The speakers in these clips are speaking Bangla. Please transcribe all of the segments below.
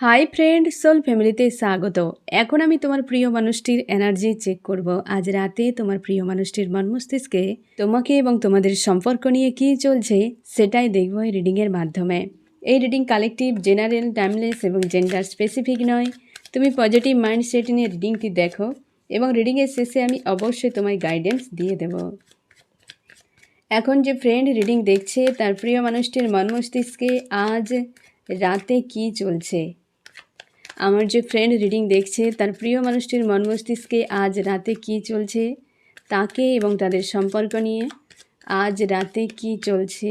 হাই ফ্রেন্ড, সোল ফ্যামিলিতে স্বাগত। এখন আমি তোমার প্রিয় মানুষটির এনার্জি চেক করব। আজ রাতে তোমার প্রিয় মানুষটির মন মস্তিষ্কে তোমাকে এবং তোমাদের সম্পর্ক নিয়ে কী চলছে সেটাই দেখব এই রিডিংয়ের মাধ্যমে। এই রিডিং কালেকটিভ, জেনারেল, টাইমলেস এবং জেন্ডার স্পেসিফিক নয়। তুমি পজিটিভ মাইন্ডসেট নিয়ে রিডিংটি দেখো এবং রিডিংয়ের শেষে আমি অবশ্যই তোমায় গাইডেন্স দিয়ে দেব। এখন যে ফ্রেন্ড রিডিং দেখছে তার প্রিয় মানুষটির মন মস্তিষ্কে আজ রাতে কী চলছে। আমার যে ফ্রেন্ড রিডিং দেখছে তার প্রিয় মানুষটির মন মস্তিষ্কে আজ রাতে কী চলছে, তাকে এবং তাদের সম্পর্ক নিয়ে আজ রাতে কী চলছে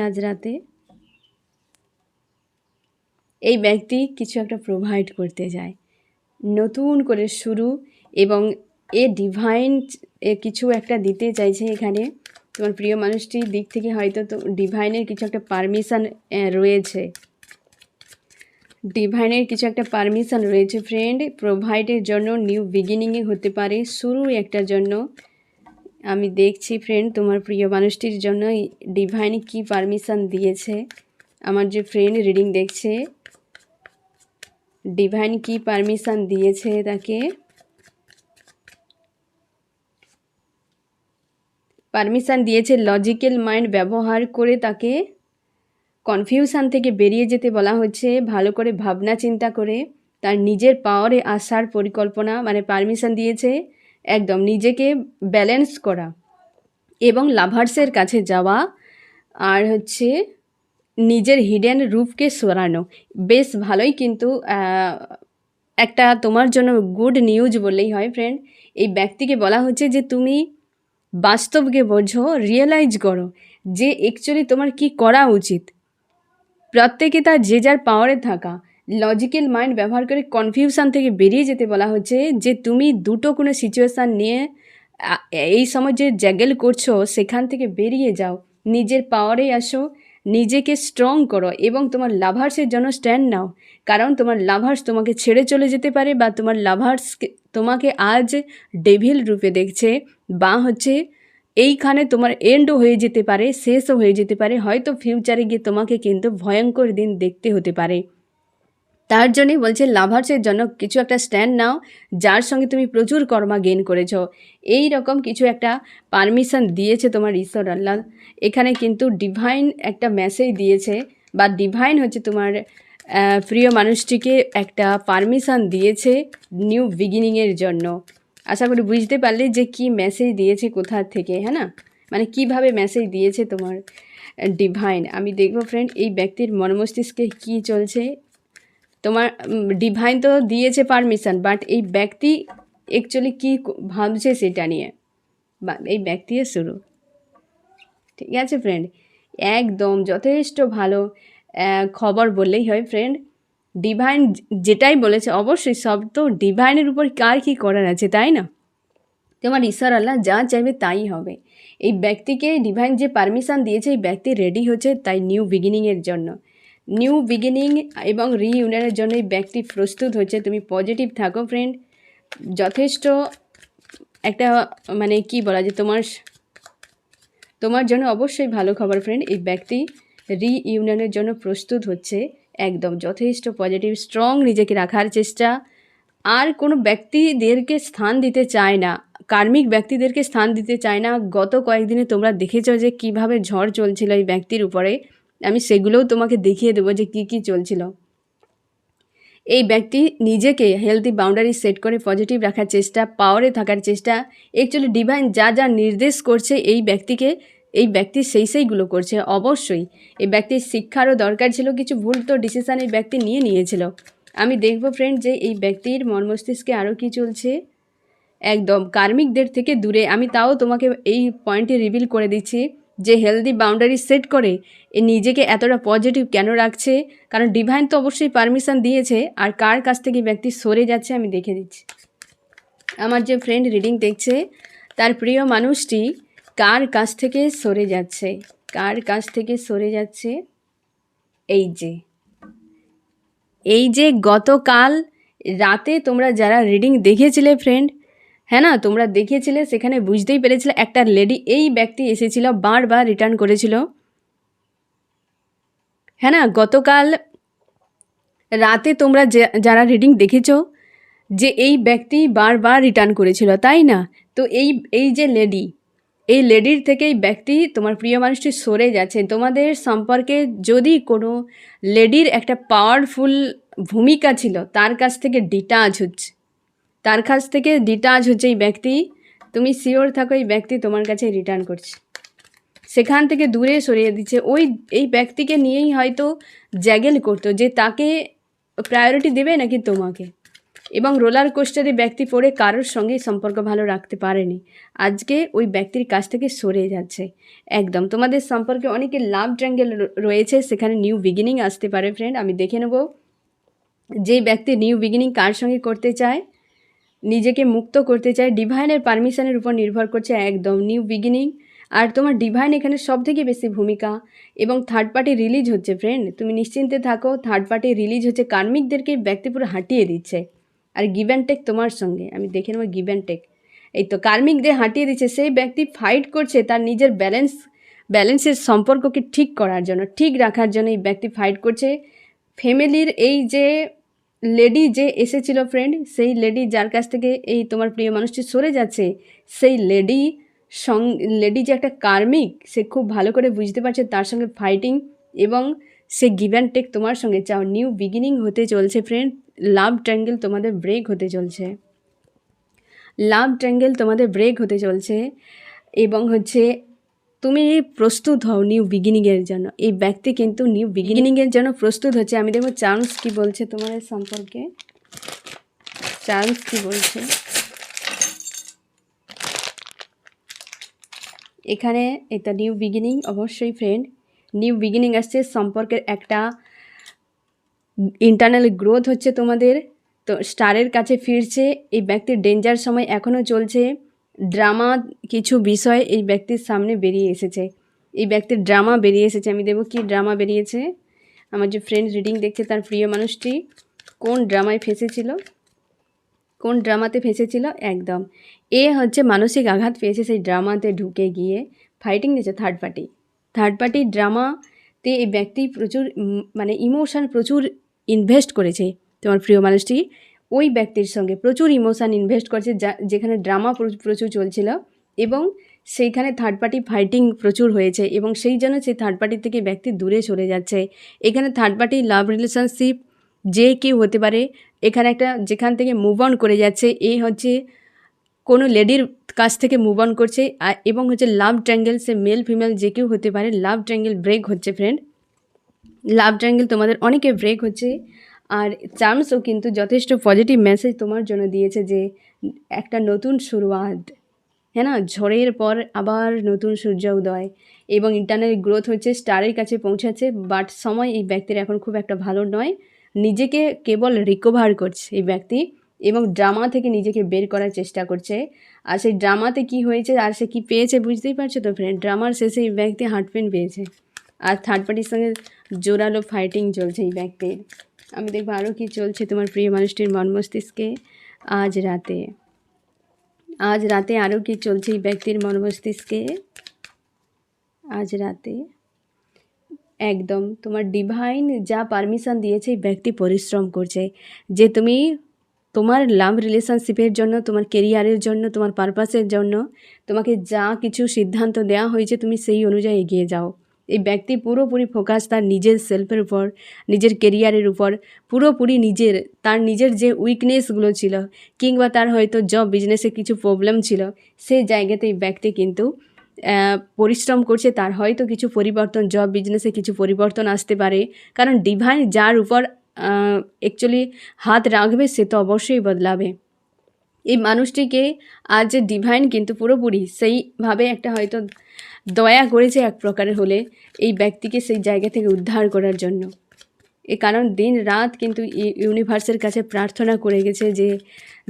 আজ রাতে। এই ব্যক্তি কিছু একটা প্রোভাইড করতে যায়, নতুন করে শুরু, এবং ডিভাইন কিছু একটা দিতে চাইছে। এখানে তোমার প্রিয় মানুষটির দিক থেকে হয়তো তো ডিভাইনের কিছু একটা পারমিশন রয়েছে। ডিভাইনের কিছু একটা পারমিশন রয়েছে ফ্রেন্ড, প্রোভাইডের জন্য, নিউ বিগিনিংয়ে হতে পারে, শুরু একটার জন্য। আমি দেখছি ফ্রেন্ড তোমার প্রিয় মানুষটির জন্য ডিভাইন কি পারমিশন দিয়েছে। আমার যে ফ্রেন্ড রিডিং দেখছে, ডিভাইন কি পারমিশন দিয়েছে তাকে। পারমিশন দিয়েছে লজিক্যাল মাইন্ড ব্যবহার করে তাকে কনফিউশন থেকে বেরিয়ে যেতে বলা হচ্ছে, ভালো করে ভাবনা চিন্তা করে তার নিজের পাওয়ারে আসার পরিকল্পনা, মানে পারমিশন দিয়েছে একদম নিজেকে ব্যালেন্স করা এবং লাভার্সের কাছে যাওয়া, আর হচ্ছে নিজের হিডেন রূপকে সরানো। বেশ ভালোই, কিন্তু একটা তোমার জন্য গুড নিউজ বললেই হয় ফ্রেন্ড। এই ব্যক্তিকে বলা হচ্ছে যে তুমি বাস্তবকে বোঝো, রিয়েলাইজ করো যে অ্যাকচুয়ালি তোমার কি করা উচিত। প্রত্যেকে তার যে যার পাওয়ারে থাকা লজিক্যাল মাইন্ড ব্যবহার করে কনফিউশন থেকে বেরিয়ে যেতে বলা হচ্ছে, যে তুমি দুটো কোনো সিচুয়েশান নিয়ে এই সময় যে জ্যাগেল করছো সেখান থেকে বেরিয়ে যাও, নিজের পাওয়ারে আসো, নিজেকে স্ট্রং করো এবং তোমার লাভার্সের জন্য স্ট্যান্ড নাও। কারণ তোমার লাভার্স তোমাকে ছেড়ে চলে যেতে পারে, বা তোমার লাভার্স তোমাকে আজ ডেভিল রূপে দেখছে, বা হচ্ছে এইখানে তোমার এন্ডও হয়ে যেতে পারে, শেষও হয়ে যেতে পারে, হয়তো ফিউচারে গিয়ে তোমাকে কিন্তু ভয়ঙ্কর দিন দেখতে হতে পারে। তার জন্যই বলছে লাভার্সের জন্য কিছু একটা স্ট্যান্ড নাও, যার সঙ্গে তুমি প্রচুর কর্মা গেইন করেছো। এই রকম কিছু একটা পারমিশন দিয়েছে তোমার ঈশ্বর আল্লাহ। এখানে কিন্তু ডিভাইন একটা মেসেজ দিয়েছে, বা ডিভাইন হচ্ছে তোমার প্রিয় মানুষটিকে একটা পারমিশন দিয়েছে নিউ বিগিনিংয়ের জন্য। আশা করি বুঝতে পারলে যে কি মেসেজ দিয়েছে, কোথা থেকে, হ্যাঁ না, মানে কিভাবে মেসেজ দিয়েছে তোমার ডিভাইন। আমি দেখবো ফ্রেন্ড এই ব্যক্তির মন মস্তিষ্কে কী চলছে। তোমার ডিভাইন তো দিয়েছে পারমিশন, বাট এই ব্যক্তি অ্যাকচুয়ালি কী ভাবছে সেটা নিয়ে, বা এই ব্যক্তির শুরু। ঠিক আছে ফ্রেন্ড, একদম যথেষ্ট ভালো খবর বললেই হয় ফ্রেন্ড। ডিভাইন যেটাই বলেছে, অবশ্যই সব তো ডিভাইনের উপর কার কী করার আছে, তাই না? তোমার ঈশ্বর আল্লাহ যা চাইবে তাই হবে। এই ব্যক্তিকে ডিভাইন যে পারমিশন দিয়েছে, এই ব্যক্তি রেডি হচ্ছে তাই নিউ বিগিনিংয়ের জন্য, নিউ বিগিনিং এবং রিইউনিয়নের জন্য এই ব্যক্তি প্রস্তুত হচ্ছে। তুমি পজিটিভ থাকো ফ্রেন্ড, যথেষ্ট একটা মানে কি বলা যায়, তোমার জন্য অবশ্যই ভালো খবর ফ্রেন্ড। এই ব্যক্তি রিইউনিয়নের জন্য প্রস্তুত হচ্ছে, একদম যথেষ্ট পজিটিভ, স্ট্রং নিজেকে রাখার চেষ্টা। আর কোনো ব্যক্তিদেরকে স্থান দিতে চায় না, কার্মিক ব্যক্তিদেরকে স্থান দিতে চায় না। গত কয়েকদিনে তোমরা দেখেছো যে কিভাবে ঝড় চলছিল এই ব্যক্তির উপরে, আমি সেগুলোও তোমাকে দেখিয়ে দেবো যে কি চলছিল। এই ব্যক্তি নিজেকে হেলদি বাউন্ডারি সেট করে পজিটিভ রাখার চেষ্টা, পাওয়ারে থাকার চেষ্টা। অ্যাকচুয়ালি ডিভাইন যা যা নির্দেশ করছে এই ব্যক্তিকে, এই ব্যক্তি সেইগুলো করছে। অবশ্যই এই ব্যক্তির শিক্ষারও দরকার ছিল, কিছু ভুল তো ডিসিশান এই ব্যক্তি নিয়েছিল। আমি দেখব ফ্রেন্ড যে এই ব্যক্তির মন মস্তিষ্কে আরও কী চলছে। একদম কার্মিকদের থেকে দূরে, আমি তাও তোমাকে এই পয়েন্টে রিভিল করে দিচ্ছি যে হেলদি বাউন্ডারি সেট করে এ নিজেকে এতটা পজিটিভ কেন রাখছে, কারণ ডিভাইন তো অবশ্যই পারমিশন দিয়েছে। আর কার কাছ থেকে ব্যক্তি সরে যাচ্ছে আমি দেখে দিচ্ছি। আমার যে ফ্রেন্ড রিডিং দেখছে তার প্রিয় মানুষটি কার কাছ থেকে সরে যাচ্ছে, কার কাছ থেকে সরে যাচ্ছে। এই যে গতকাল রাতে তোমরা যারা রিডিং দেখেছিলে ফ্রেন্ড, হ্যাঁ না, তোমরা দেখেছিলে, সেখানে বুঝতেই পেরেছিলে একটা লেডি, এই ব্যক্তি এসেছিল, বারবার রিটার্ন করেছিল, হ্যাঁ না। গতকাল রাতে তোমরা যারা রিডিং দেখেছো যে এই ব্যক্তি বারবার রিটার্ন করেছিল, তাই না? তো এই যে লেডি, এই লেডির থেকে এই ব্যক্তি তোমার প্রিয় মানুষটি সরে যাচ্ছে। তোমাদের সম্পর্কে যদি কোনো লেডির একটা পাওয়ারফুল ভূমিকা ছিল, তার কাছ থেকে ডিটাচ হচ্ছে, তার কাছ থেকে ডিটাচ হচ্ছে এই ব্যক্তি। তুমি শিওর থাকো এই ব্যক্তি তোমার কাছে রিটার্ন করছে, সেখান থেকে দূরে সরিয়ে দিচ্ছে। এই ব্যক্তিকে নিয়েই হয়তো জ্যাগেল করতো যে তাকে প্রায়োরিটি দেবে নাকি তোমাকে, এবং রোলার কোস্টারে ব্যক্তি পড়ে কারোর সঙ্গেই সম্পর্ক ভালো রাখতে পারেনি। আজকে ওই ব্যক্তির কাছ থেকে সরে যাচ্ছে একদম। তোমাদের সম্পর্কে অনেকে লাভ ট্রায়াঙ্গেল রয়েছে, সেখানে নিউ বিগিনিং আসতে পারে ফ্রেন্ড। আমি দেখে নেব যে ব্যক্তি নিউ বিগিনিং কার সঙ্গে করতে চায়, নিজেকে মুক্ত করতে চায়, ডিভাইনের পারমিশনের উপর নির্ভর করছে একদম নিউ বিগিনিং। আর তোমার ডিভাইন এখানে সব থেকে বেশি ভূমিকা, এবং থার্ড পার্টি রিলিজ হচ্ছে ফ্রেন্ড। তুমি নিশ্চিন্তে থাকো, থার্ড পার্টি রিলিজ হচ্ছে, কার্মিকদেরকে ব্যক্তি পুরো হাঁটিয়ে দিচ্ছে। আর গিভ অ্যান্ড টেক তোমার সঙ্গে, আমি দেখে নেবো গিভ অ্যান্ড টেক। এই তো কার্মিকদের হাঁটিয়ে দিচ্ছে, সেই ব্যক্তি ফাইট করছে তার নিজের ব্যালেন্সের সম্পর্ককে ঠিক করার জন্য, ঠিক রাখার জন্য এই ব্যক্তি ফাইট করছে। ফ্যামিলির এই যে লেডি যে এসেছিল ফ্রেন্ড, সেই লেডি যার কাছ থেকে এই তোমার প্রিয় মানুষটি সরে যাচ্ছে, সেই লেডি যে একটা কার্মিক, সে খুব ভালো করে বুঝতে পারছে তার সঙ্গে ফাইটিং, এবং সে গিভ অ্যান্ড টেক তোমার সঙ্গে চাও। নিউ বিগিনিং হতে চলছে ফ্রেন্ড, লাভ ট্রায়াঙ্গেল তোমাদের ব্রেক হতে চলছে, লাভ ট্রায়াঙ্গেল তোমাদের ব্রেক হতে চলছে। এবং হচ্ছে তুমি প্রস্তুত হও নিউ বিগিনিংয়ের জন্য। এই ব্যক্তি কিন্তু নিউ বিগিনিংয়ের জন্য প্রস্তুত হচ্ছে। আমি দেখবো চান্স কি বলছে তোমার সম্পর্কে, চান্স কি বলছে। এখানে এটা নিউ বিগিনিং, অবশ্যই ফ্রেন্ড নিউ বিগিনিং আসছে, সম্পর্কের একটা ইন্টারনাল গ্রোথ হচ্ছে তোমাদের। তো স্টারের কাছে ফিরছে এই ব্যক্তির। ডেঞ্জার সময় এখনও চলছে, ড্রামা কিছু বিষয় এই ব্যক্তির সামনে বেরিয়ে এসেছে, এই ব্যক্তির ড্রামা বেরিয়ে এসেছে। আমি দেবো কি ড্রামা বেরিয়েছে। আমার যে ফ্রেন্ড রিডিং দেখছে তার প্রিয় মানুষটি কোন ড্রামায় ফেঁসেছিল, কোন ড্রামাতে ফেঁসেছিল, একদম এ হচ্ছে মানসিক আঘাত পেয়েছে সেই ড্রামাতে ঢুকে গিয়ে, ফাইটিং দিয়েছে থার্ড পার্টি ড্রামাতে এই ব্যক্তি প্রচুর মানে ইমোশন প্রচুর ইনভেস্ট করেছে। তোমার প্রিয় মানুষটি ওই ব্যক্তির সঙ্গে প্রচুর ইমোশন ইনভেস্ট করেছে, যেখানে ড্রামা প্রচুর চলছিল, এবং সেইখানে থার্ড পার্টি ফাইটিং প্রচুর হয়েছে, এবং সেই জন্য সেই থার্ড পার্টি থেকে ব্যক্তি দূরে সরে যাচ্ছে। এখানে থার্ড পার্টি লাভ রিলেশনশিপ যে কেউ হতে পারে, এখানে একটা যেখান থেকে মুভ অন করে যাচ্ছে, এই হচ্ছে কোনো লেডির কাছ থেকে মুভ অন করছে, এবং হচ্ছে লাভ ট্রায়াঙ্গেল, সে মেল ফিমেল যে কেউ হতে পারে। লাভ ট্রায়াঙ্গেল ব্রেক হচ্ছে ফ্রেন্ড, লাভ ট্রায়াঙ্গেল তোমাদের অনেকে ব্রেক হচ্ছে। আর চান্সও কিন্তু যথেষ্ট পজিটিভ মেসেজ তোমার জন্য দিয়েছে যে একটা নতুন শুরুয়াত, হ্যাঁ না, ঝড়ের পর আবার নতুন সূর্য উদয়, এবং ইন্টারনাল গ্রোথ হচ্ছে, স্টারের কাছে পৌঁছাচ্ছে। বাট সময় এই ব্যক্তির এখন খুব একটা ভালো নয়, নিজেকে কেবল রিকভার করছে এই ব্যক্তি, এবং ড্রামা থেকে নিজেকে বের করার চেষ্টা করছে। আর সেই ড্রামাতে কি হয়েছে আর সে কী পেয়েছে বুঝতেই পারছো তো ফ্রেন্ড। ড্রামার শেষে এই ব্যক্তি হার্ট পেন পেয়েছে, আর থার্ড পার্টির সঙ্গে জোরালো ফাইটিং চলছে এই ব্যক্তির। আমি দেখবো আরও কী চলছে তোমার প্রিয় মানুষটির মন মস্তিষ্কে আজ রাতে আরও কি চলছে এই ব্যক্তির মন মস্তিষ্কে আজ রাতে। একদম তোমার ডিভাইন যা পারমিশন দিয়েছে এই ব্যক্তি পরিশ্রম করছে, যে তুমি তোমার লাভ রিলেশনশিপের জন্য, তোমার কেরিয়ারের জন্য, তোমার পারপাসের জন্য তোমাকে যা কিছু সিদ্ধান্ত দেওয়া হয়েছে তুমি সেই অনুযায়ী এগিয়ে যাও। এই ব্যক্তি পুরোপুরি ফোকাস তার নিজের সেলফের উপর, নিজের কেরিয়ারের উপর, পুরোপুরি তার নিজের যে উইকনেসগুলো ছিল, কিংবা তার হয়তো জব বিজনেসে কিছু প্রবলেম ছিল, সেই জায়গাতে এই ব্যক্তি কিন্তু পরিশ্রম করছে। তার হয়তো কিছু পরিবর্তন, জব বিজনেসে কিছু পরিবর্তন আসতে পারে, কারণ ডিভাইন যার উপর অ্যাকচুয়ালি হাত রাখবে সে তো অবশ্যই বদলাবে। এই মানুষটিকে আজ ডিভাইন কিন্তু পুরোপুরি সেইভাবে একটা হয়তো দয়া করেছে এক প্রকারের হলে এই ব্যক্তিকে সেই জায়গা থেকে উদ্ধার করার জন্য। কারণ দিন রাত কিন্তু ইউনিভার্সের কাছে প্রার্থনা করে গেছে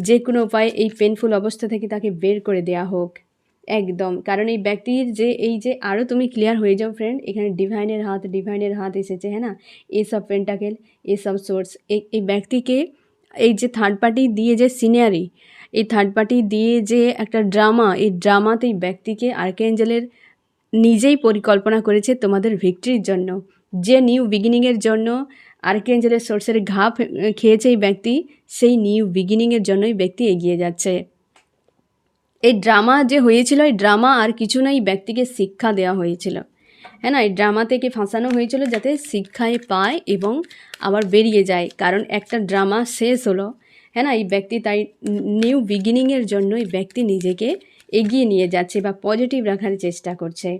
যে কোনো উপায়ে এই পেনফুল অবস্থা থেকে তাকে বের করে দেয়া হোক একদম। কারণ এই ব্যক্তির এই যে আরও তুমি ক্লিয়ার হয়ে যাও ফ্রেন্ড, এখানে ডিভাইনের হাত এসেছে, হ্যাঁ না, এইসব পেন্টাকেল, এইসব সোর্স, এই ব্যক্তিকে এই যে থার্ড পার্টি দিয়ে যে সিনারি, এই থার্ড পার্টি দিয়ে যে একটা ড্রামা, এই ড্রামাতে এই ব্যক্তিকে আর্কেঞ্জেলের নিজেই পরিকল্পনা করেছে তোমাদের ভিক্টরির জন্য, যে নিউ বিগিনিংয়ের জন্য আর্কেঞ্জেলের সোর্সের ঘা খেয়েছে এই ব্যক্তি, সেই নিউ বিগিনিংয়ের জন্যই ব্যক্তি এগিয়ে যাচ্ছে। এই ড্রামা যে হয়েছিল, এই ড্রামা আর কিছু না, এই ব্যক্তিকে শিক্ষা দেওয়া হয়েছিল, হ্যাঁ না, এই ড্রামা থেকে ফাঁসানো হয়েছিল যাতে শিক্ষায় পায় এবং আবার বেরিয়ে যায়। কারণ একটা ড্রামা শেষ হলো, হ্যাঁ না, এই ব্যক্তি তাই নিউ বিগিনিংয়ের জন্য এই ব্যক্তি নিজেকে এগিয়ে নিয়ে যাচ্ছে বা পজিটিভ রাখার চেষ্টা করছে।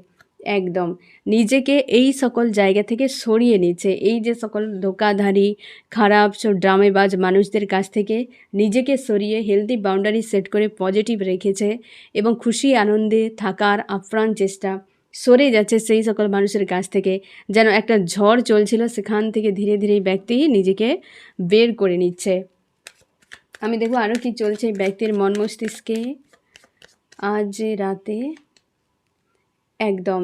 একদম নিজেকে এই সকল জায়গা থেকে সরিয়ে নিচ্ছে, এই যে সকল ধোকাধারী খারাপ ড্রামেবাজ মানুষদের কাছ থেকে নিজেকে সরিয়ে হেলদি বাউন্ডারি সেট করে পজিটিভ রেখেছে এবং খুশি আনন্দে থাকার আপ্রাণ চেষ্টা, সরে যাচ্ছে সেই সকল মানুষের কাছ থেকে। যেন একটা ঝড় চলছিল, সেখান থেকে ধীরে ধীরে ব্যক্তি নিজেকে বের করে নিচ্ছে। আমি দেখব আরও কি চলছে এই ব্যক্তির মন মস্তিষ্কে আজ রাতে। একদম,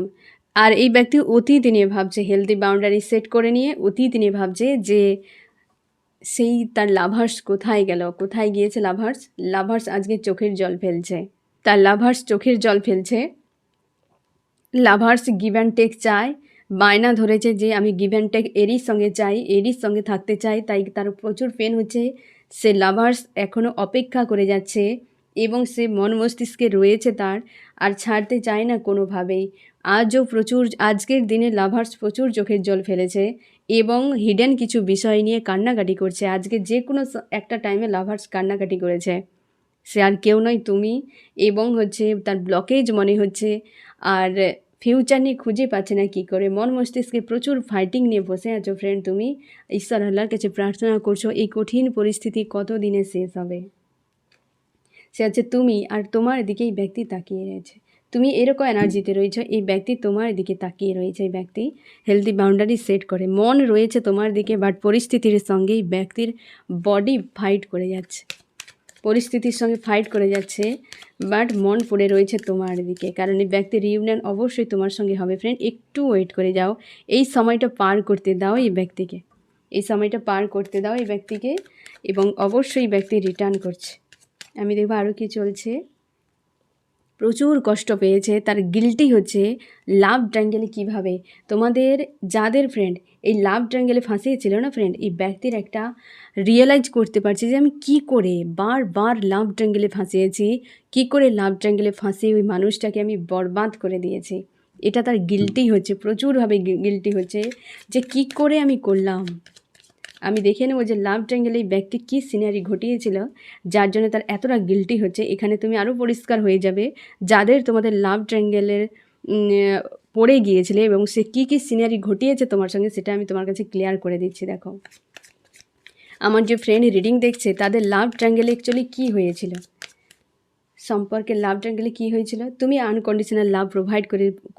আর এই ব্যক্তি অতীত নিয়ে ভাবছে, হেলদি বাউন্ডারি সেট করে নিয়ে অতীত নিয়ে ভাবছে যে সেই তার লাভার্স কোথায় গেল, কোথায় গিয়েছে লাভার্স। লাভার্স আজকে চোখের জল ফেলছে, তার লাভার্স চোখের জল ফেলছে। লাভার্স গিভ অ্যান্ড টেক চায়, বায়না ধরেছে যে আমি গিভ অ্যান্ড টেক এরই সঙ্গে চাই, এরই সঙ্গে থাকতে চাই, তাই তার প্রচুর পেন হচ্ছে। সে লাভার্স এখনও অপেক্ষা করে যাচ্ছে এবং সে মন মস্তিষ্কে রয়েছে তার, আর ছাড়তে চায় না কোনোভাবেই। আজও প্রচুর, আজকের দিনে লাভার্স প্রচুর চোখের জল ফেলেছে এবং হিডেন কিছু বিষয় নিয়ে কান্নাকাটি করছে। আজকে যে কোনো একটা টাইমে লাভার্স কান্নাকাটি করেছে। সে আর কেউ নয়, তুমি। এবং হচ্ছে তার ব্লকেজ মনে হচ্ছে, আর ফিউচার নিয়ে খুঁজে পাচ্ছে না কী করে। মন মস্তিষ্কে প্রচুর ফাইটিং নিয়ে বসে আছো ফ্রেন্ড তুমি। ঈশ্বর আল্লাহর কাছে প্রার্থনা করছো এই কঠিন পরিস্থিতি কত দিনে শেষ হবে। সে হচ্ছে তুমি, আর তোমার দিকে এই ব্যক্তি তাকিয়ে রয়েছে। তুমি এরকম এনার্জিতে রয়েছো, এই ব্যক্তি তোমার দিকে তাকিয়ে রয়েছে। এই ব্যক্তি হেলদি বাউন্ডারি সেট করে মন রয়েছে তোমার দিকে, বাট পরিস্থিতির সঙ্গে এই ব্যক্তির বডি ফাইট করে যাচ্ছে, পরিস্থিতির সঙ্গে ফাইট করে যাচ্ছে, বাট মন পড়ে রয়েছে তোমার দিকে। কারণ এই ব্যক্তির রিউনিয়ন অবশ্যই তোমার সঙ্গে হবে ফ্রেন্ড। একটু ওয়েট করে যাও, এই সময়টা পার করতে দাও এই ব্যক্তিকে, এই সময়টা পার করতে দাও এই ব্যক্তিকে, এবং অবশ্যই ব্যক্তি রিটার্ন করছে। আমি দেখবো আরও কি চলছে। প্রচুর কষ্ট পেয়েছে, তার গিল্টি হচ্ছে লাভ ট্রায়াঙ্গেলে কীভাবে তোমাদের যাদের ফ্রেন্ড এই লাভ ট্রায়াঙ্গেলে ফাঁসিয়েছিল না ফ্রেন্ড, এই ব্যক্তির একটা রিয়েলাইজ করতে পারছে যে আমি কি করে বারবার লাভ ট্রায়াঙ্গেলে ফাঁসিয়েছি, কি করে লাভ ট্রায়াঙ্গেলে ফাঁসিয়ে ওই মানুষটাকে আমি বরবাদ করে দিয়েছি। এটা তার গিল্টি হচ্ছে, প্রচুরভাবে গিল্টি হচ্ছে যে কি করে আমি করলাম। আমি দেখে নেব যে লাভ ট্রায়াঙ্গেলে এই ব্যক্তি কী সিনারি ঘটিয়েছিল যার জন্য তার এতটা গিল্টি হচ্ছে। এখানে তুমি আরও পরিষ্কার হয়ে যাবে যাদের তোমাদের লাভ ট্রায়াঙ্গেলের পড়ে গিয়েছিলে এবং সে কী কী সিনারি ঘটিয়েছে তোমার সঙ্গে, সেটা আমি তোমার কাছে ক্লিয়ার করে দিচ্ছি। দেখো, আমার যে ফ্রেন্ড রিডিং দেখছে তাদের লাভ ট্রায়াঙ্গেলে অ্যাকচুয়ালি কী হয়েছিল, সম্পর্কে লাভ ট্রায়াঙ্গেলে কী হয়েছিল। তুমি আনকন্ডিশনাল লাভ প্রোভাইড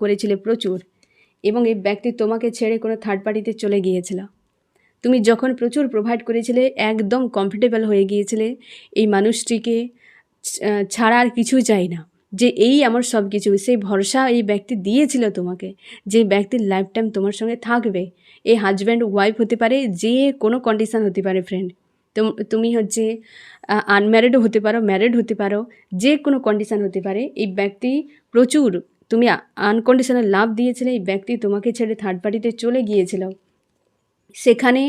করেছিলে প্রচুর, এবং এই ব্যক্তি তোমাকে ছেড়ে কোনো থার্ড পার্টিতে চলে গিয়েছিল। তুমি যখন প্রচুর প্রোভাইড করেছিলে, একদম কমফোর্টেবল হয়ে গিয়েছিলে, এই মানুষটিকে ছাড়া আর কিছু চাই না, যে এই আমার সব কিছু, সেই ভরসা এই ব্যক্তি দিয়েছিল তোমাকে, যে ব্যক্তির লাইফ টাইম তোমার সঙ্গে থাকবে। এই হাজব্যান্ড ওয়াইফ হতে পারে, যে কোনো কন্ডিশান হতে পারে ফ্রেন্ড। তুমি হচ্ছে আনম্যারিডও হতে পারো, ম্যারিড হতে পারো, যে কোনো কন্ডিশান হতে পারে। এই ব্যক্তি প্রচুর, তুমি আনকন্ডিশনাল লাভ দিয়েছিলে, এই ব্যক্তি তোমাকে ছেড়ে থার্ড পার্টিতে চলে গিয়েছিল। সেখানে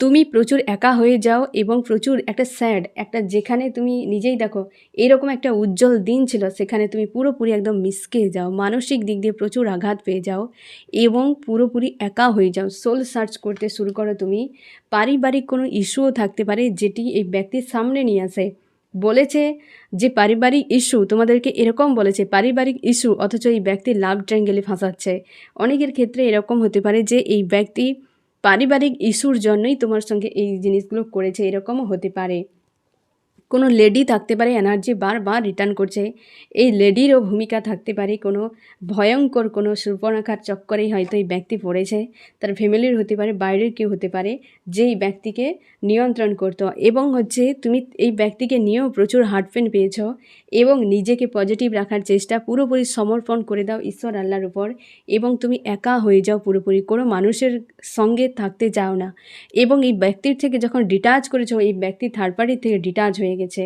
তুমি প্রচুর একা হয়ে যাও এবং প্রচুর একটা স্যাড, একটা যেখানে তুমি নিজেই দেখো এরকম একটা উজ্জ্বল দিন ছিল, সেখানে তুমি পুরোপুরি একদম মিসকে যাও, মানসিক দিক দিয়ে প্রচুর আঘাত পেয়ে যাও এবং পুরোপুরি একা হয়ে যাও। সোল সার্চ করতে শুরু করো তুমি। পারিবারিক কোনো ইস্যুও থাকতে পারে যেটি এই ব্যক্তির সামনে নিয়ে আসে, বলেছে যে পারিবারিক ইস্যু, তোমাদেরকে এরকম বলেছে পারিবারিক ইস্যু, অথচ এই ব্যক্তি লাভ ট্রায়াঙ্গেলে ফাঁসাচ্ছে। অনেকের ক্ষেত্রে এরকম হতে পারে যে এই ব্যক্তি পারিবারিক ইস্যুর জন্যই তোমার সঙ্গে এই জিনিসগুলো করেছে, এরকমও হতে পারে। কোনো লেডি থাকতে পারে এনার্জি বারবার রিটার্ন করছে, এই লেডিরও ভূমিকা থাকতে পারে। কোনো ভয়ঙ্কর কোনো সুর্পণখার চক্করেই হয়তো এই ব্যক্তি পড়েছে, তার ফ্যামিলির হতে পারে, বাইরের কেউ হতে পারে, যে এই ব্যক্তিকে নিয়ন্ত্রণ করতো। এবং হচ্ছে তুমি এই ব্যক্তিকে নিয়েও প্রচুর হার্ট পেন পেয়েছ এবং নিজেকে পজিটিভ রাখার চেষ্টা, পুরোপুরি সমর্পণ করে দাও ঈশ্বর আল্লাহর উপর এবং তুমি একা হয়ে যাও পুরোপুরি, কোনো মানুষের সঙ্গে থাকতে চাও না। এবং এই ব্যক্তির থেকে যখন ডিটাচ করেছো, এই ব্যক্তি থার্ড পার্টির থেকে ডিটাচ হয়ে গেছে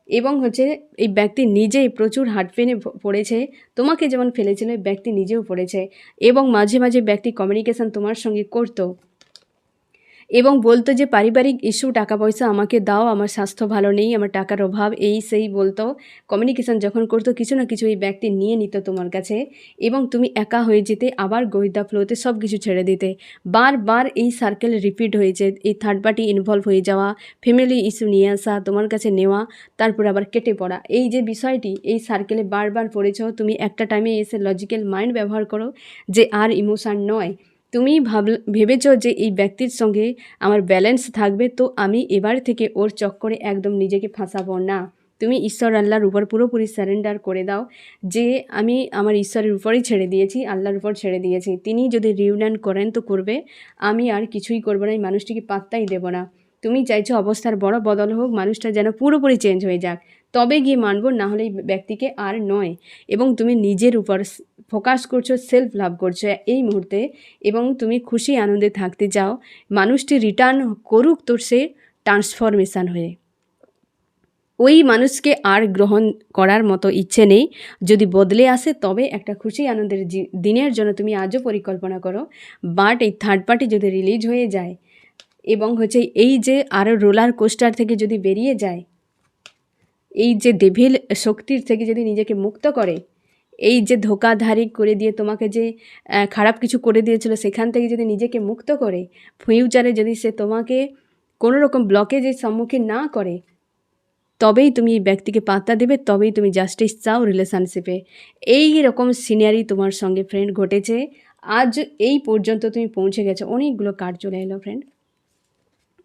এবং হচ্ছে এই ব্যক্তি নিজেই প্রচুর হার্ট পেনে পড়েছে। তোমাকে যেমন ফেলেছিল, এই ব্যক্তি নিজেও পড়েছে এবং মাঝে মাঝে ব্যক্তি কমিউনিকেশান তোমার সঙ্গে করতো। এবং বলতো যে পারিবারিক ইস্যু, টাকা পয়সা আমাকে দাও, আমার স্বাস্থ্য ভালো নেই, আমার টাকার অভাব, এই সেই বলতো। কমিউনিকেশন যখন করতো কিছু না কিছু এই ব্যক্তি নিয়ে নিত তোমার কাছে, এবং তুমি একা হয়ে যেতে, আবার গোয়েন্দা ফ্লোতে সব কিছু ছেড়ে দিতে। বারবার এই সার্কেল রিপিট হয়েছে, এই থার্ড পার্টি ইনভলভ হয়ে যাওয়া, ফ্যামিলি ইস্যু নিয়ে আসা, তোমার কাছে নেওয়া, তারপরে আবার কেটে পড়া। এই যে বিষয়টি এই সার্কেলে বারবার পড়েছ, তুমি একটা টাইমে এসে লজিক্যাল মাইন্ড ব্যবহার করো যে আর ইমোশান নয়। তুমি ভেবেছ যে এই ব্যক্তির সঙ্গে আমার ব্যালেন্স থাকবে, তো আমি এবার থেকে ওর চক্করে একদম নিজেকে ফাঁসাবো না। তুমি ঈশ্বর আল্লাহর উপর পুরোপুরি স্যারেন্ডার করে দাও যে আমি আমার ঈশ্বরের উপরেই ছেড়ে দিয়েছি, আল্লাহর উপর ছেড়ে দিয়েছি। তিনি যদি রিউনিয়ন করেন তো করবে, আমি আর কিছুই করবো না, এই মানুষটিকে পাত্তাই দেবো না। তুমি চাইছো অবস্থার বড় বদল হোক, মানুষটা যেন পুরোপুরি চেঞ্জ হয়ে যাক, তবে গিয়ে মানবো, না হলে এই ব্যক্তিকে আর নয়। এবং তুমি নিজের উপর ফোকাস করছো, সেলফ লাভ করছো এই মুহূর্তে, এবং তুমি খুশি আনন্দে থাকতে চাও। মানুষটি রিটার্ন করুক তোর সে ট্রান্সফরমেশান হয়ে। ওই মানুষকে আর গ্রহণ করার মতো ইচ্ছে নেই। যদি বদলে আসে তবে একটা খুশি আনন্দের দিনের জন্য তুমি আজও পরিকল্পনা করো। বাট এই থার্ড পার্টি যদি রিলিজ হয়ে যায় এবং হচ্ছে এই যে আরও রোলার কোস্টার থেকে যদি বেরিয়ে যায়, এই যে ডেভিল শক্তির থেকে যদি নিজেকে মুক্ত করে, এই যে ধোকাধারি করে দিয়ে তোমাকে যে খারাপ কিছু করে দিয়েছিল সেখান থেকে যদি নিজেকে মুক্ত করে, ফিউচারে যদি সে তোমাকে কোনো রকম ব্লকেজের সম্মুখীন না করে, তবেই তুমি এই ব্যক্তিকে পাত্তা দেবে, তবেই তুমি জাস্টিস চাও রিলেশনশিপে। এই রকম সিনারি তোমার সঙ্গে ফ্রেন্ড ঘটেছে। আজ এই পর্যন্ত তুমি পৌঁছে গেছো, অনেকগুলো কার্ড চলে এলো ফ্রেন্ড,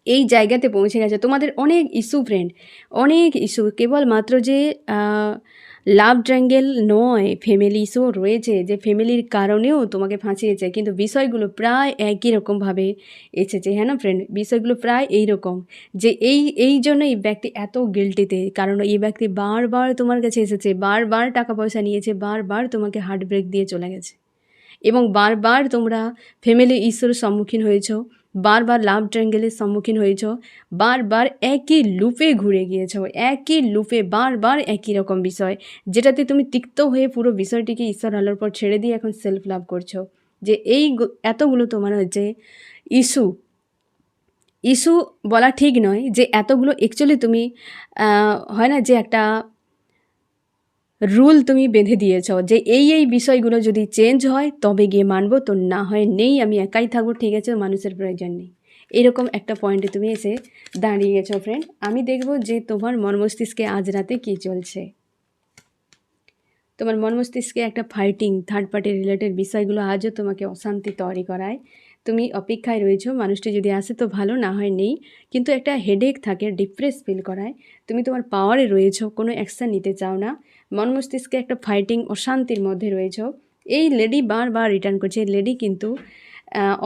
এই জায়গাতে পৌঁছে গেছে। তোমাদের অনেক ইস্যু ফ্রেন্ড, অনেক ইস্যু, কেবলমাত্র যে লাভ ট্রায়াঙ্গেল নয়, ফ্যামিলি ইস্যু রয়েছে, যে ফ্যামিলির কারণেও তোমাকে ফাঁসিয়েছে, কিন্তু বিষয়গুলো প্রায় একই রকমভাবে এসেছে। হ্যাঁ না ফ্রেন্ড, বিষয়গুলো প্রায় এই রকম, যে এই জন্য এই ব্যক্তি এত গিল্টিতে, কারণ এই ব্যক্তি বারবার তোমার কাছে এসেছে, বারবার টাকা পয়সা নিয়েছে, বারবার তোমাকে হার্ট ব্রেক দিয়ে চলে গেছে, এবং বারবার তোমরা ফ্যামিলি ইস্যুর সম্মুখীন হয়েছ, বারবার লাভ ট্রায়াঙ্গেলের সম্মুখীন হয়েছ, বারবার একই লুপে ঘুরে গিয়েছ, একই লুপে বারবার একই রকম বিষয়, যেটাতে তুমি তিক্ত হয়ে পুরো বিষয়টিকে ঈশ্বর আলোর পর ছেড়ে দিয়ে এখন সেলফ লাভ করছো। যে এই এতগুলো তোমার হচ্ছে ইস্যু, ইস্যু বলা ঠিক নয়, যে এতগুলো অ্যাকচুয়ালি তুমি হয় না যে একটা রুল তুমি বেঁধে দিয়েছ যে এই বিষয়গুলো যদি চেঞ্জ হয় তবে গিয়ে মানবো, তো না হয় নেই, আমি একাই থাকবো, ঠিক আছে, মানুষের প্রয়োজন নেই। এরকম একটা পয়েন্টে তুমি এসে দাঁড়িয়ে গেছো ফ্রেন্ড। আমি দেখব যে তোমার মন মস্তিষ্কে আজ রাতে কী চলছে। তোমার মন মস্তিষ্কে একটা ফাইটিং থার্ড পার্টি রিলেটেড বিষয়গুলো আজও তোমাকে অশান্তি তৈরি করায়। তুমি অপেক্ষায় রয়েছো, মানুষটি যদি আসে তো ভালো, না হয় নেই, কিন্তু একটা হেডেক থাকে, ডিপ্রেস ফিল করায়। তুমি তোমার পাওয়ারে রয়েছো, কোনো অ্যাকশান নিতে চাও না, মন মস্তিষ্কে একটা ফাইটিং অশান্তির মধ্যে রয়েছো। এই লেডি বারবার রিটার্ন করছে, এই লেডি কিন্তু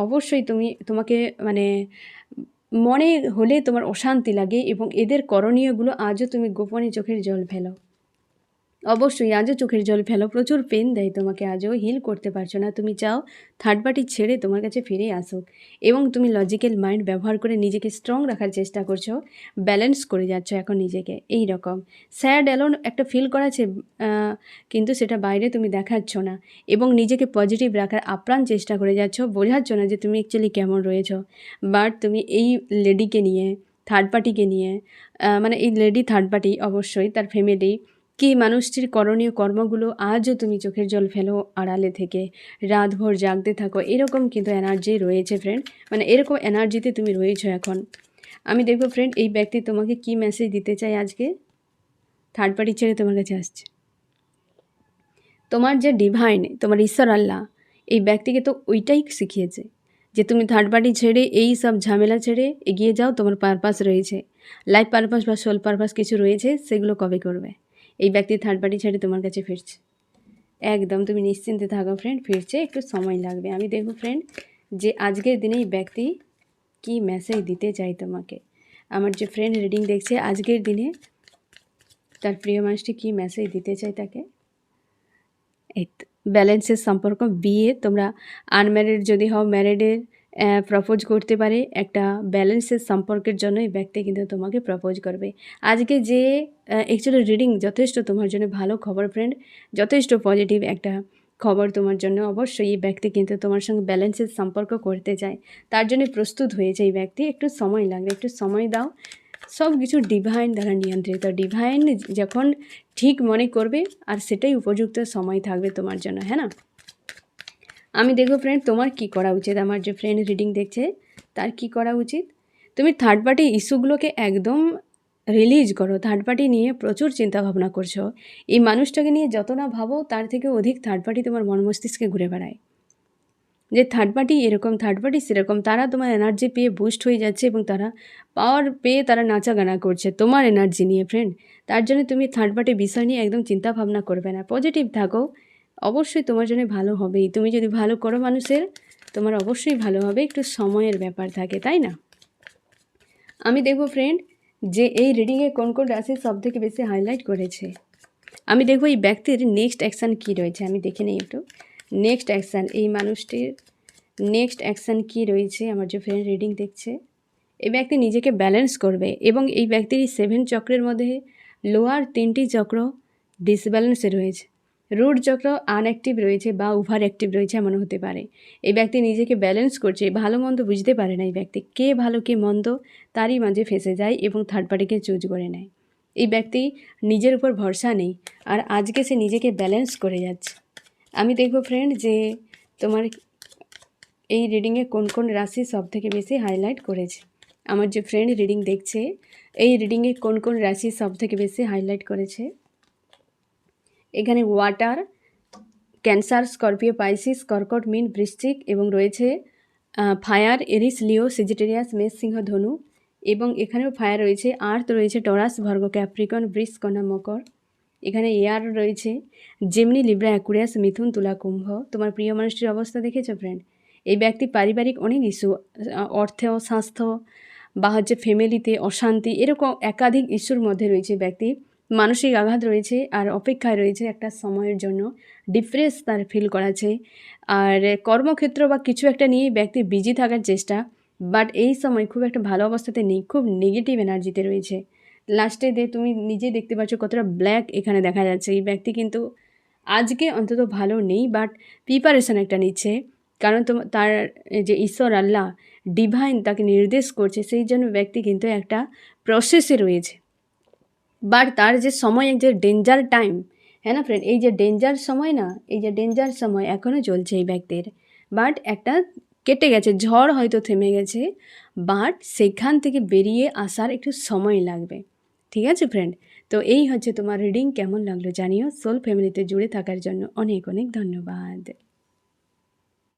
অবশ্যই তোমাকে মানে মনে হলে তোমার অশান্তি লাগে, এবং এদের করণীয়গুলো আজও তুমি গোপনে চোখের জল ফেলো। অবশ্যই আজও চোখের জল ফেলো, প্রচুর পেন দেয় তোমাকে, আজও হিল করতে পারছো না। তুমি চাও থার্ড পার্টি ছেড়ে তোমার কাছে ফিরে আসুক, এবং তুমি লজিক্যাল মাইন্ড ব্যবহার করে নিজেকে স্ট্রং রাখার চেষ্টা করছো, ব্যালেন্স করে যাচ্ছ এখন নিজেকে। এই রকম স্যাড অ্যালোন একটা ফিল করাচ্ছে, কিন্তু সেটা বাইরে তুমি দেখাচ্ছ না, এবং নিজেকে পজিটিভ রাখার আপ্রাণ চেষ্টা করে যাচ্ছ, বোঝাচ্ছ না যে তুমি অ্যাকচুয়ালি কেমন রয়েছো। বাট তুমি এই লেডিকে নিয়ে, থার্ড পার্টিকে নিয়ে, মানে এই লেডি থার্ড পার্টি অবশ্যই তার ফ্যামিলি, কি মানুষটির করণীয় কর্মগুলো আজও তুমি চোখের জল ফেলো আড়ালে থেকে, রাতভর জাগতে থাকো, এরকম কিন্তু এনার্জি রয়েছে ফ্রেন্ড, মানে এরকম এনার্জিতে তুমি রয়েছো এখন। আমি দেখবো ফ্রেন্ড এই ব্যক্তি তোমাকে কি মেসেজ দিতে চাই আজকে, থার্ড পার্টি ছেড়ে তোমার কাছে আসছে। তোমার যে ডিভাইন, তোমার ঈশ্বর আল্লাহ এই ব্যক্তিকে তো ওইটাই শিখিয়েছে যে তুমি থার্ড পার্টি ছেড়ে এই সব ঝামেলা ছেড়ে এগিয়ে যাও, তোমার পারপাস রয়েছে, লাইফ পারপাস বা সোল পারপাস কিছু রয়েছে, সেগুলো কবে করবে। এই ব্যক্তি থার্ড পার্টি ছেড়ে তোমার কাছে ফিরছে, একদম তুমি নিশ্চিন্তে থাকো ফ্রেন্ড, ফিরছে, একটু সময় লাগবে। আমি দেখব ফ্রেন্ড যে আজকের দিনে এই ব্যক্তি কি মেসেজ দিতে চাই তোমাকে। আমার যে ফ্রেন্ড রিডিং দেখছে আজকের দিনে তার প্রিয় মানুষটি কী মেসেজ দিতে চাই তাকে। এই ব্যালেন্সের সম্পর্ক, বিয়ে, তোমরা আনম্যারিড যদি হও, ম্যারিডের প্রপোজ করতে পারে, একটা ব্যালেন্সের সম্পর্কের জন্য এই ব্যক্তি কিন্তু তোমাকে প্রপোজ করবে আজকে। যে অ্যাকচুয়ালি রিডিং যথেষ্ট তোমার জন্য ভালো খবর ফ্রেন্ড, যথেষ্ট পজিটিভ একটা খবর তোমার জন্য। অবশ্যই এই ব্যক্তি কিন্তু তোমার সঙ্গে ব্যালেন্সের সম্পর্ক করতে চায়, তার জন্য প্রস্তুত হয়েছে এই ব্যক্তি। একটু সময় লাগবে, একটু সময় দাও। সব কিছু ডিভাইন দ্বারা নিয়ন্ত্রিত। ডিভাইন যখন ঠিক মনে করবে আর সেটাই উপযুক্ত সময় থাকবে তোমার জন্য, হ্যাঁ না? আমি দেখো ফ্রেন্ড, তোমার কি করা উচিত? আমার যে ফ্রেন্ড রিডিং দেখছে তার কি করা উচিত? তুমি থার্ড পার্টি ইস্যুগুলোকে একদম রিলিজ করো। থার্ড পার্টি নিয়ে প্রচুর চিন্তা ভাবনা করছো। এই মানুষটাকে নিয়ে যত না ভাবো তার থেকে অধিক থার্ড পার্টি তোমার মন মস্তিষ্কে ঘুরে বেড়ায়, যে থার্ড পার্টি এরকম, থার্ড পার্টি সেরকম। তারা তোমার এনার্জি পেয়ে বুস্ট হয়ে যাচ্ছে এবং তারা পাওয়ার পেয়ে তারা নাচাগানা করছে তোমার এনার্জি নিয়ে ফ্রেন্ড। তার জন্য তুমি থার্ড পার্টি বিষয় নিয়ে একদম চিন্তা ভাবনা করবে না, পজিটিভ থাকো। অবশ্যই তোমার জন্য ভালো হবেই। তুমি যদি ভালো করো মানুষের, তোমার অবশ্যই ভালো হবে। একটু সময়ের ব্যাপার থাকে, তাই না? আমি দেখবো ফ্রেন্ড যে এই রিডিংয়ে কোন কোন রাশি সবথেকে বেশি হাইলাইট করেছে। আমি দেখবো এই ব্যক্তির নেক্সট অ্যাকশান কী রয়েছে। আমি দেখে নিই একটু নেক্সট অ্যাকশান, এই মানুষটির নেক্সট অ্যাকশান কী রয়েছে। আমার যে ফ্রেন্ড রিডিং দেখছে, এই ব্যক্তি নিজেকে ব্যালেন্স করবে এবং এই ব্যক্তির এই 7 চক্রের মধ্যে লোয়ার 3টি চক্র ডিসব্যালেন্সে রয়েছে। রুট চক্র আনঅ্যাক্টিভ রয়েছে বা ওভার অ্যাক্টিভ রয়েছে, এমন হতে পারে। এই ব্যক্তি নিজেকে ব্যালেন্স করছে, ভালো মন্দ বুঝতে পারে না এই ব্যক্তি। কে ভালো কে মন্দ তারই মাঝে ফেঁসে যায় এবং থার্ড পার্টিকে চুজ করে নেয়। এই ব্যক্তি নিজের উপর ভরসা নেই আর আজকে সে নিজেকে ব্যালেন্স করে যাচ্ছে। আমি দেখব ফ্রেন্ড যে তোমার এই রিডিংয়ে কোন কোন রাশি সবথেকে বেশি হাইলাইট করেছে। আমার যে ফ্রেন্ড রিডিং দেখছে, এই রিডিংয়ে কোন কোন রাশি সবথেকে বেশি হাইলাইট করেছে। এখানে ওয়াটার, ক্যান্সার, স্করপিও, পাইসিস, কর্কট, মীন, বৃশ্চিক এবং রয়েছে ফায়ার, এরিস, লিও, সেজিটেরিয়াস, মেষ, সিংহ, ধনু এবং এখানেও ফায়ার রয়েছে। আর্থ রয়েছে টরাস, ভার্গো, ক্যাপ্রিকন, বৃষ, কন্যা, মকর। এখানে এয়ার রয়েছে জেমিনি, লিব্রা, অ্যাকুরিয়াস, মিথুন, তুলা, কুম্ভ। তোমার প্রিয় মানুষটির অবস্থা দেখেছো ফ্রেন্ড? এই ব্যক্তি পারিবারিক অনেক ইস্যু, অর্থ, স্বাস্থ্য বা হচ্ছে ফ্যামিলিতে অশান্তি, এরকম একাধিক ইস্যুর মধ্যে রয়েছে ব্যক্তি। মানসিক আঘাত রয়েছে আর অপেক্ষায় রয়েছে একটা সময়ের জন্য। ডিপ্রেস তার ফিল করাছে আর কর্মক্ষেত্র বা কিছু একটা নিয়ে ব্যক্তি বিজি থাকার চেষ্টা, বাট এই সময় খুব একটা ভালো অবস্থাতে নেই, খুব নেগেটিভ এনার্জিতে রয়েছে। লাস্টে তুমি নিজেই দেখতে পাচ্ছ কতটা ব্ল্যাক এখানে দেখা যাচ্ছে। এই ব্যক্তি কিন্তু আজকে অন্তত ভালো নেই, বাট প্রিপারেশন একটা নিচ্ছে, কারণ তার যে ঈশ্বর আল্লাহ ডিভাইন তাকে নির্দেশ করছে, সেই জন্য ব্যক্তি কিন্তু একটা প্রসেসে রয়েছে। বাট তার যে সময়, যে ডেঞ্জার টাইম, হ্যাঁ না ফ্রেন্ড, এই যে ডেঞ্জার সময় না, এই যে ডেঞ্জার সময় এখনও চলছে এই ব্যক্তির, বাট একটা কেটে গেছে, ঝড় হয়তো থেমে গেছে, বাট সেখান থেকে বেরিয়ে আসার একটু সময় লাগবে। ঠিক আছে ফ্রেন্ড, তো এই হচ্ছে তোমার রিডিং। কেমন লাগলো জানিও। সোল ফ্যামিলিতে জুড়ে থাকার জন্য অনেক অনেক ধন্যবাদ।